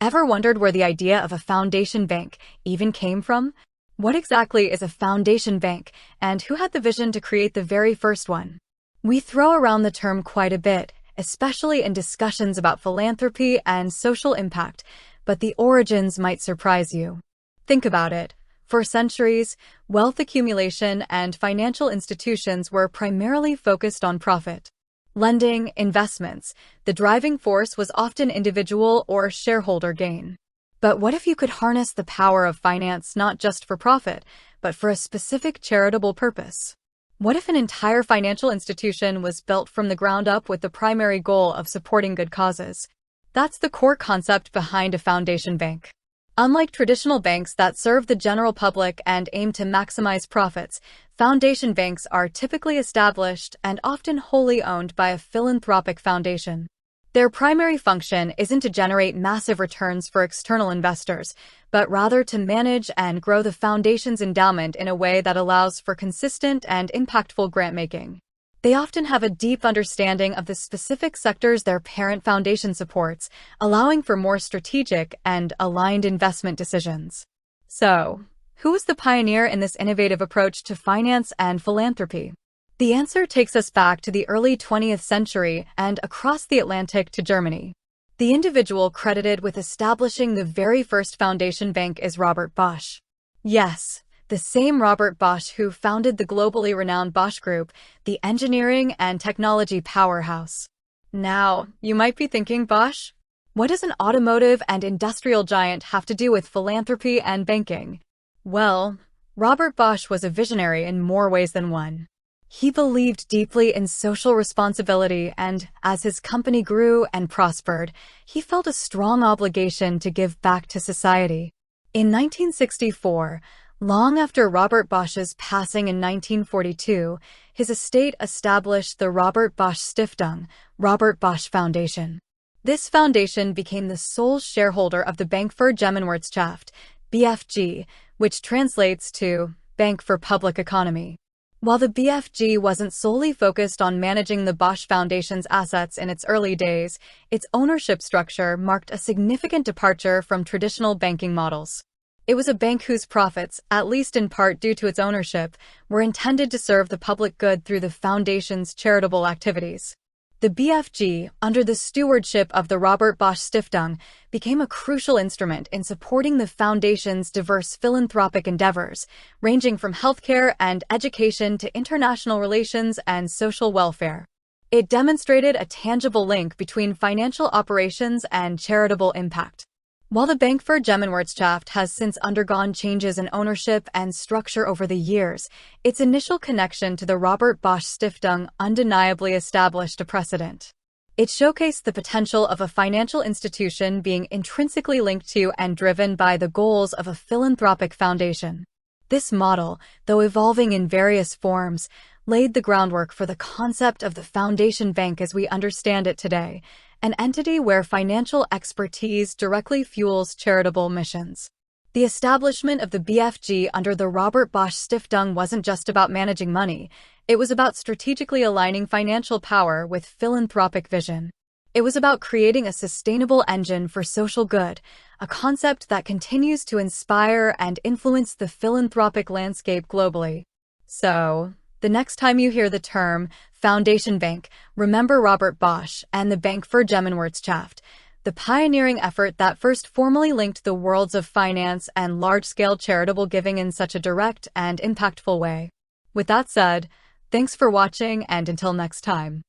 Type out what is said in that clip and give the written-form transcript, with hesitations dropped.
Ever wondered where the idea of a foundation bank even came from? What exactly is a foundation bank, and who had the vision to create the very first one? We throw around the term quite a bit, especially in discussions about philanthropy and social impact, but the origins might surprise you. Think about it. For centuries, wealth accumulation and financial institutions were primarily focused on profit. Lending, investments, the driving force was often individual or shareholder gain. But what if you could harness the power of finance not just for profit, but for a specific charitable purpose? What if an entire financial institution was built from the ground up with the primary goal of supporting good causes? That's the core concept behind a foundation bank. Unlike traditional banks that serve the general public and aim to maximize profits, foundation banks are typically established and often wholly owned by a philanthropic foundation. Their primary function isn't to generate massive returns for external investors, but rather to manage and grow the foundation's endowment in a way that allows for consistent and impactful grant-making. They often have a deep understanding of the specific sectors their parent foundation supports, allowing for more strategic and aligned investment decisions. So, who was the pioneer in this innovative approach to finance and philanthropy? The answer takes us back to the early 20th century and across the Atlantic to Germany. The individual credited with establishing the very first foundation bank is Robert Bosch. Yes, the same Robert Bosch who founded the globally renowned Bosch Group, the engineering and technology powerhouse. Now, you might be thinking, Bosch? What does an automotive and industrial giant have to do with philanthropy and banking? Well, Robert Bosch was a visionary in more ways than one. He believed deeply in social responsibility, and as his company grew and prospered, he felt a strong obligation to give back to society. In 1964, long after Robert Bosch's passing in 1942, his estate established the Robert Bosch Stiftung, Robert Bosch Foundation. This foundation became the sole shareholder of the Bank für Gemeinwirtschaft, BFG, which translates to Bank for Public Economy. While the BFG wasn't solely focused on managing the Bosch Foundation's assets in its early days, its ownership structure marked a significant departure from traditional banking models. It was a bank whose profits, at least in part due to its ownership, were intended to serve the public good through the foundation's charitable activities. The BFG, under the stewardship of the Robert Bosch Stiftung, became a crucial instrument in supporting the foundation's diverse philanthropic endeavors, ranging from healthcare and education to international relations and social welfare. It demonstrated a tangible link between financial operations and charitable impact. While the Bank für Gemeinwirtschaft has since undergone changes in ownership and structure over the years, its initial connection to the Robert Bosch Stiftung undeniably established a precedent. It showcased the potential of a financial institution being intrinsically linked to and driven by the goals of a philanthropic foundation. This model, though evolving in various forms, laid the groundwork for the concept of the foundation bank as we understand it today, an entity where financial expertise directly fuels charitable missions. The establishment of the BFG under the Robert Bosch Stiftung wasn't just about managing money, it was about strategically aligning financial power with philanthropic vision. It was about creating a sustainable engine for social good, a concept that continues to inspire and influence the philanthropic landscape globally. So, the next time you hear the term foundation bank, remember Robert Bosch and the Bank für Gemeinwirtschaft, the pioneering effort that first formally linked the worlds of finance and large-scale charitable giving in such a direct and impactful way. With that said, thanks for watching, and until next time.